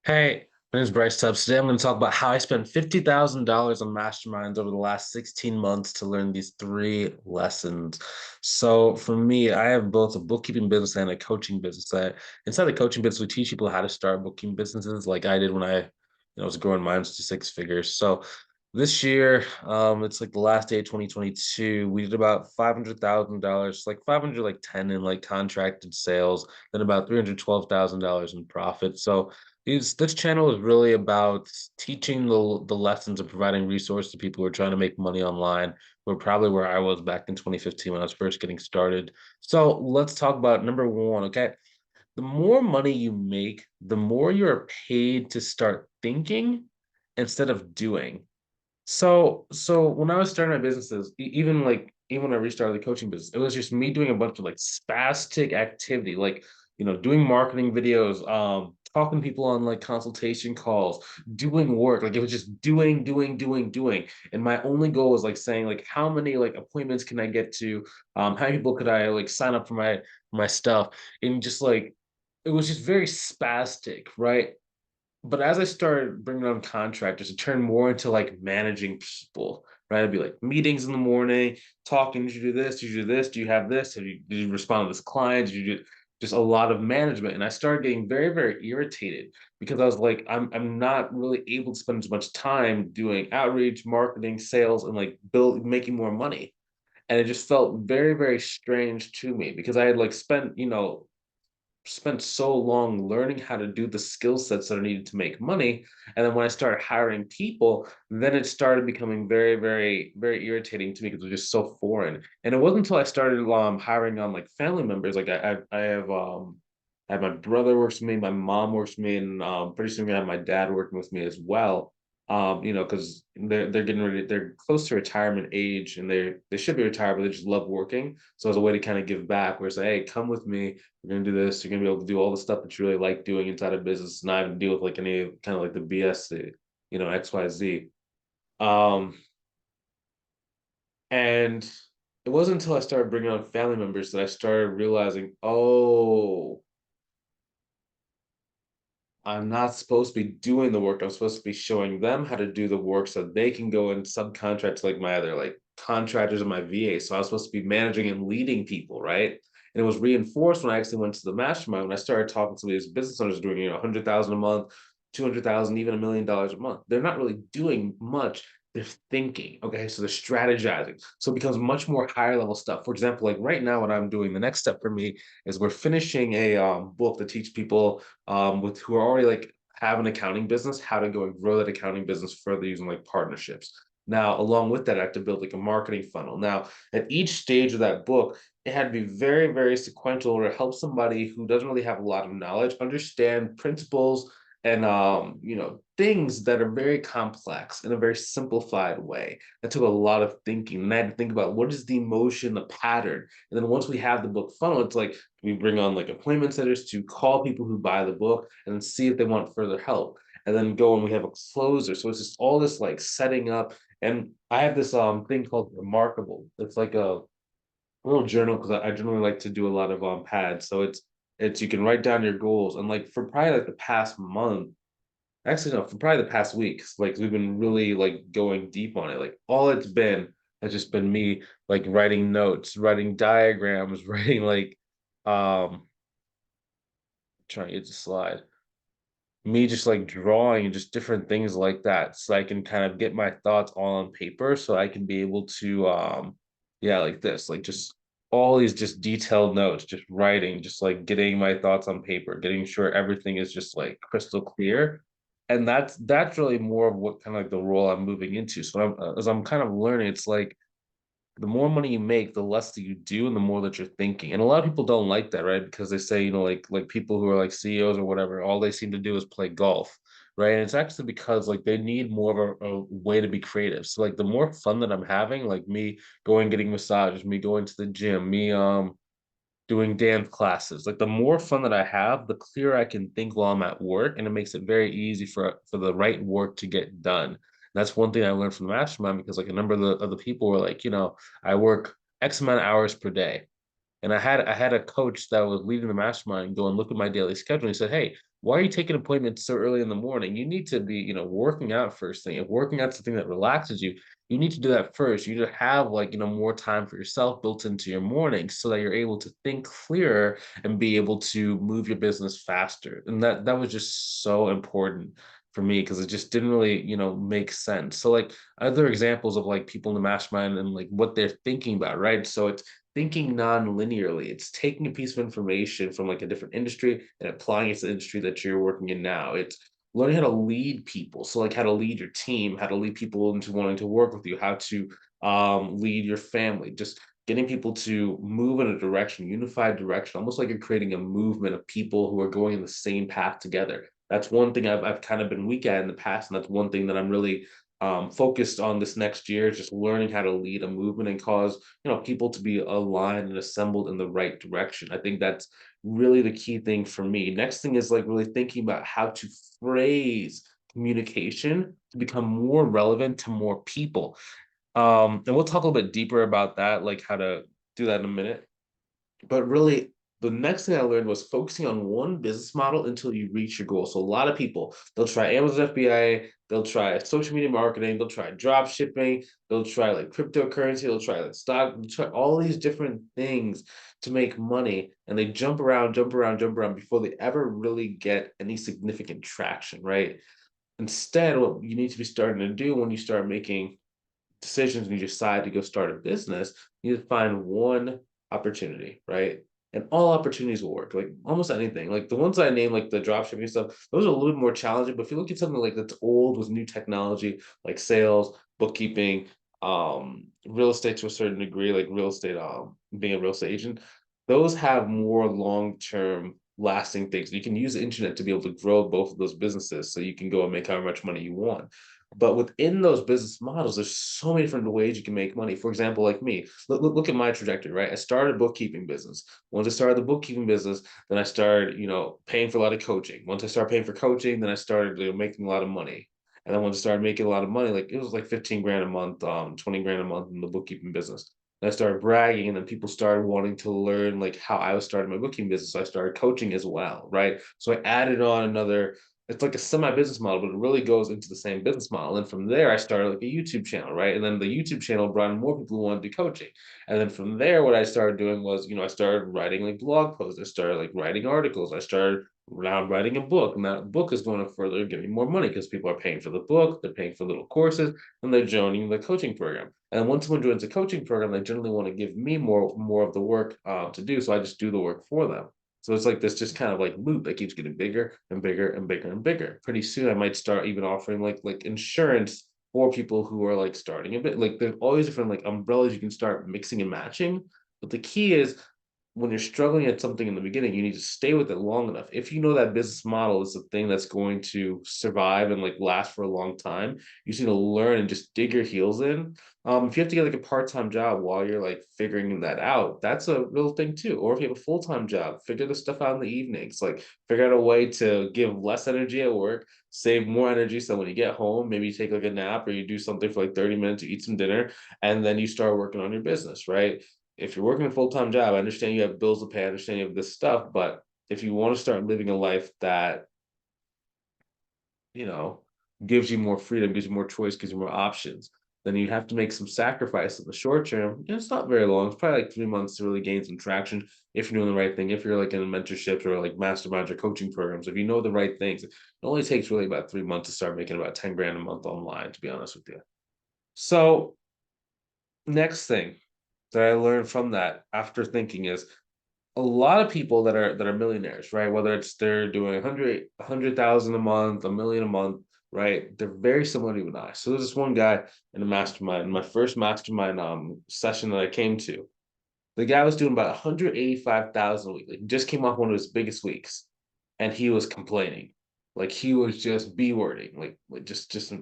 Hey, my name is Bryce Tubbs. Today I'm going to talk about how I spent $50,000 on masterminds over the last 16 months to learn these three lessons. So for me, I have both a bookkeeping business and a coaching business. Inside the coaching business, we teach people how to start bookkeeping businesses like I did when I was growing mine to six figures. So this year, it's like the last day of 2022. We did about $500,000, like 500, like 10 in like contracted sales, then about $312,000 in profit. So this channel is really about teaching the lessons and providing resources to people who are trying to make money online. We're probably where I was back in 2015 when I was first getting started. So let's talk about number one, okay? The more money you make, the more you're paid to start thinking instead of doing. So when I was starting my businesses, even when I restarted the coaching business, it was just me doing a bunch of like spastic activity, like doing marketing videos, talking to people on like consultation calls, doing work. Like it was just doing. And my only goal was like saying like how many like appointments can I get to? How many people could I like sign up for my stuff? And just like it was just very spastic, right? But as I started bringing on contractors, it turned more into like managing people, right? It'd be like meetings in the morning, talking, did you do this? Did you do this? Do you have this? Did you respond to this client? Did you do just a lot of management? And I started getting very, very irritated because I was like, I'm not really able to spend as much time doing outreach, marketing, sales, and like making more money. And it just felt very, very strange to me because I had like spent so long learning how to do the skill sets that are needed to make money. And then when I started hiring people, then it started becoming very, very, very irritating to me because it was just so foreign. And it wasn't until I started hiring on like family members, like I have my brother works with me, my mom works with me, and pretty soon gonna have my dad working with me as well. Because they're getting ready, they're close to retirement age, and they should be retired, but they just love working. So as a way to kind of give back, where it's like, hey, come with me, we're gonna do this. You're gonna be able to do all the stuff that you really like doing inside of business, not even deal with like any kind of like the BS, XYZ. Um, and it wasn't until I started bringing on family members that I started realizing, oh, I'm not supposed to be doing the work. I'm supposed to be showing them how to do the work so they can go and subcontract to like my other like contractors and my VA. So I was supposed to be managing and leading people, right? And it was reinforced when I actually went to the mastermind when I started talking to these business owners doing, 100,000 a month, 200,000, even $1 million a month. They're not really doing much. They're thinking, okay, so they're strategizing. So it becomes much more higher level stuff. For example, like right now, what I'm doing, the next step for me is we're finishing a book to teach people with who are already like have an accounting business, how to go and grow that accounting business further using like partnerships. Now, along with that, I have to build like a marketing funnel. Now, at each stage of that book, it had to be very, very sequential to help somebody who doesn't really have a lot of knowledge understand principles and things that are very complex in a very simplified way. That took a lot of thinking, and I had to think about what is the emotion, the pattern, and then once we have the book funnel, it's like we bring on like appointment setters to call people who buy the book and then see if they want further help, and then go and we have a closer. So it's just all this like setting up. And I have this thing called Remarkable. It's like a little journal because I generally like to do a lot of pads. So it's you can write down your goals, and like for probably like the past month, actually no, for probably the past weeks, like we've been really like going deep on it. Like all it's been has just been me like writing notes, writing diagrams, writing like trying to get the slide, me just like drawing just different things like that so I can kind of get my thoughts all on paper so I can be able to yeah, like this, like just all these just detailed notes, just writing, just like getting my thoughts on paper, getting sure everything is just like crystal clear. And that's really more of what kind of like the role I'm moving into. So as I'm kind of learning, it's like the more money you make, the less that you do, and the more that you're thinking. And a lot of people don't like that, right? Because they say, like people who are like CEOs or whatever, all they seem to do is play golf, right? And it's actually because like they need more of a way to be creative. So like the more fun that I'm having, like me going getting massages, me going to the gym, me doing dance classes, like the more fun that I have, the clearer I can think while I'm at work, and it makes it very easy for the right work to get done. That's one thing I learned from the mastermind because like a number of the people were like, I work X amount of hours per day. And I had a coach that was leading the mastermind go and look at my daily schedule. And he said, "Hey, why are you taking appointments so early in the morning? You need to be, working out first thing. If working out's the thing that relaxes you, you need to do that first. You need to have like, more time for yourself built into your mornings so that you're able to think clearer and be able to move your business faster." And that was just so important for me because it just didn't really, make sense. So like other examples of like people in the mastermind and like what they're thinking about, right? So it's thinking non-linearly. It's taking a piece of information from like a different industry and applying it to the industry that you're working in now. It's learning how to lead people. So like how to lead your team, how to lead people into wanting to work with you, how to lead your family, just getting people to move in a direction, unified direction, almost like you're creating a movement of people who are going in the same path together. That's one thing I've kind of been weak at in the past, and that's one thing that I'm really focused on this next year, is just learning how to lead a movement and cause people to be aligned and assembled in the right direction. I think that's really the key thing for me. Next thing is like really thinking about how to phrase communication to become more relevant to more people. And we'll talk a little bit deeper about that, like how to do that in a minute. But really, the next thing I learned was focusing on one business model until you reach your goal. So a lot of people, they'll try Amazon FBA, they'll try social media marketing, they'll try drop shipping, they'll try like cryptocurrency, they'll try like stock, they'll try all these different things to make money. And they jump around, jump around, jump around before they ever really get any significant traction, right? Instead, what you need to be starting to do when you start making decisions and you decide to go start a business, you need to find one opportunity, right? And all opportunities will work, like almost anything. Like the ones I named, like the drop shipping stuff, those are a little bit more challenging. But if you look at something like that's old with new technology, like sales, bookkeeping, real estate to a certain degree, like real estate, being a real estate agent, those have more long-term lasting things. You can use the internet to be able to grow both of those businesses so you can go and make however much money you want. But within those business models, there's so many different ways you can make money. For example, like me, look at my trajectory, right? I started a bookkeeping business. Once I started the bookkeeping business, then I started, paying for a lot of coaching. Once I started paying for coaching, then I started, making a lot of money. And then once I started making a lot of money, like it was like 15 grand a month, 20 grand a month in the bookkeeping business. And I started bragging, and then people started wanting to learn like how I was starting my bookkeeping business. So I started coaching as well, right? So I added on another, it's like a semi-business model, but it really goes into the same business model. And from there, I started like a YouTube channel, right? And then the YouTube channel brought in more people who wanted to do coaching. And then from there, what I started doing was, I started writing like blog posts. I started like writing articles. I started now writing a book. And that book is going to further give me more money because people are paying for the book, they're paying for little courses, and they're joining the coaching program. And once someone joins a coaching program, they generally want to give me more of the work to do. So I just do the work for them. So it's like this just kind of like loop that keeps getting bigger and bigger and bigger and bigger. Pretty soon I might start even offering like insurance for people who are like starting a bit. Like there's always different like umbrellas you can start mixing and matching. But the key is when you're struggling at something in the beginning, you need to stay with it long enough. If you know that business model is the thing that's going to survive and like last for a long time, you just need to learn and just dig your heels in. If you have to get like a part-time job while you're like figuring that out, that's a real thing too. Or if you have a full-time job, figure this stuff out in the evenings. Like figure out a way to give less energy at work, save more energy. So when you get home, maybe you take like a nap or you do something for like 30 minutes, you eat some dinner, and then you start working on your business, right? If you're working a full-time job, I understand you have bills to pay, I understand you have this stuff, but if you want to start living a life that, you know, gives you more freedom, gives you more choice, gives you more options, then you have to make some sacrifice in the short term. It's not very long. It's probably like 3 months to really gain some traction if you're doing the right thing. If you're like in mentorships or like masterminds or coaching programs, if you know the right things, it only takes really about 3 months to start making about 10 grand a month online, to be honest with you. So next thing that I learned from that after thinking is a lot of people that are millionaires, right? Whether it's they're doing 100,000 a month, a million a month, right? They're very similar to you and I. So there's this one guy in a mastermind, my first mastermind session that I came to. The guy was doing about 185,000 a week. Like, he just came off one of his biggest weeks, and he was complaining. Like he was just b-wording, like just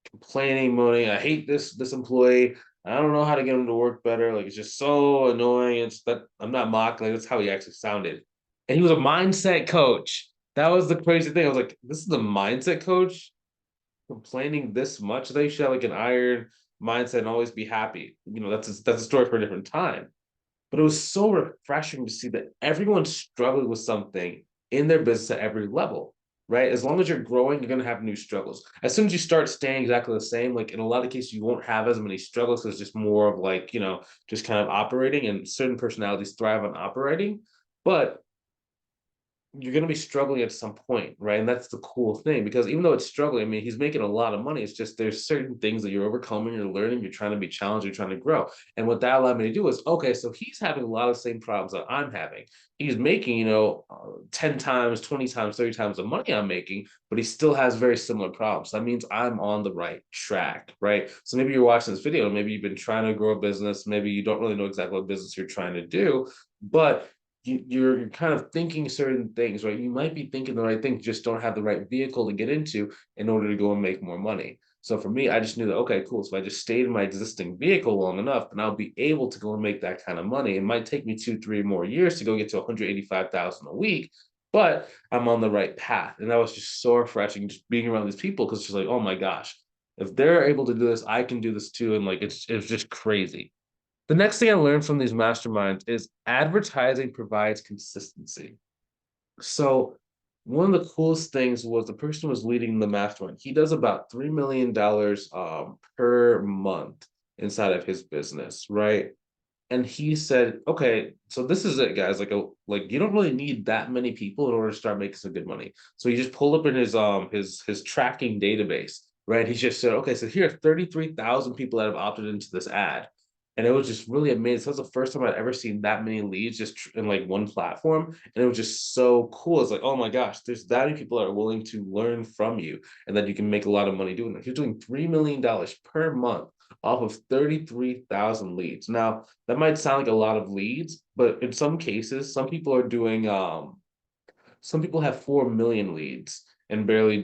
complaining, moaning. I hate this employee. I don't know how to get him to work better. Like it's just so annoying. It's that I'm not mocking. Like that's how he actually sounded. And he was a mindset coach. That was the crazy thing. I was like, this is the mindset coach complaining this much. They should have like an iron mindset and always be happy. That's a story for a different time. But it was so refreshing to see that everyone's struggling with something in their business at every level, right? As long as you're growing, you're going to have new struggles. As soon as you start staying exactly the same, like in a lot of cases, you won't have as many struggles because it's just more of like, just kind of operating, and certain personalities thrive on operating. But you're going to be struggling at some point, right? And that's the cool thing, because even though it's struggling, I mean, he's making a lot of money. It's just there's certain things that you're overcoming, you're learning, you're trying to be challenged, you're trying to grow. And what that allowed me to do is, okay, so he's having a lot of the same problems that I'm having. He's making, 10 times, 20 times, 30 times the money I'm making, but he still has very similar problems. That means I'm on the right track, right? So maybe you're watching this video, maybe you've been trying to grow a business, maybe you don't really know exactly what business you're trying to do, but you're kind of thinking certain things, right? You might be thinking the right thing, just don't have the right vehicle to get into in order to go and make more money. So for me, I just knew that, okay, cool. So I just stayed in my existing vehicle long enough, and I'll be able to go and make that kind of money. It might take me 2, 3 more years to go get to 185,000 a week, but I'm on the right path. And that was just so refreshing, just being around these people, because it's just like, oh my gosh, if they're able to do this, I can do this too. And like it's just crazy. The next thing I learned from these masterminds is advertising provides consistency. So one of the coolest things was the person who was leading the mastermind. He does about $3 million per month inside of his business, right? And he said, okay, so this is it, guys. Like you don't really need that many people in order to start making some good money. So he just pulled up in his tracking database, right? He just said, okay, so here are 33,000 people that have opted into this ad. And it was just really amazing. That was the first time I'd ever seen that many leads just in like one platform. And it was just so cool. It's like, oh my gosh, there's that many people that are willing to learn from you, and that you can make a lot of money doing that. You're doing $3 million per month off of 33,000 leads. Now, that might sound like a lot of leads, but in some cases, some people have 4 million leads and only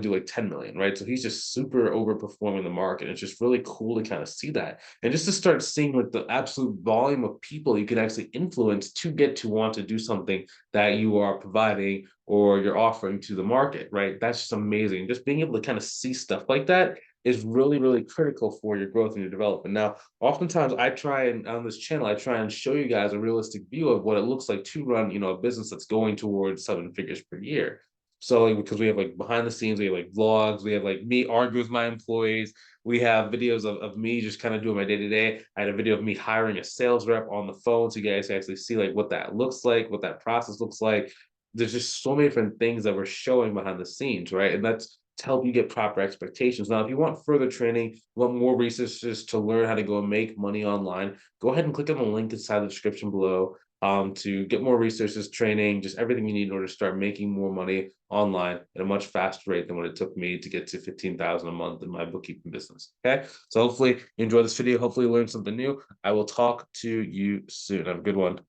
do like 10 million, right? So he's just super overperforming the market. It's just really cool to kind of see that. And just to start seeing like the absolute volume of people you can actually influence to get to want to do something that you are providing or you're offering to the market, right? That's just amazing. Just being able to kind of see stuff like that is really, really critical for your growth and your development. Now, oftentimes on this channel, I try and show you guys a realistic view of what it looks like to run, a business that's going towards 7 figures per year. So like, because we have like behind the scenes, we have like vlogs, we have like me argue with my employees, we have videos of me just kind of doing my day-to-day. I had a video of me hiring a sales rep on the phone, so you guys actually see like what that looks like, what that process looks like. There's just so many different things that we're showing behind the scenes, right? And that's to help you get proper expectations. Now, if you want further training, you want more resources to learn how to go and make money online, go ahead and click on the link inside the description below to get more resources, training, just everything you need in order to start making more money online at a much faster rate than what it took me to get to 15,000 a month in my bookkeeping business. Okay. So hopefully you enjoyed this video. Hopefully you learned something new. I will talk to you soon. Have a good one.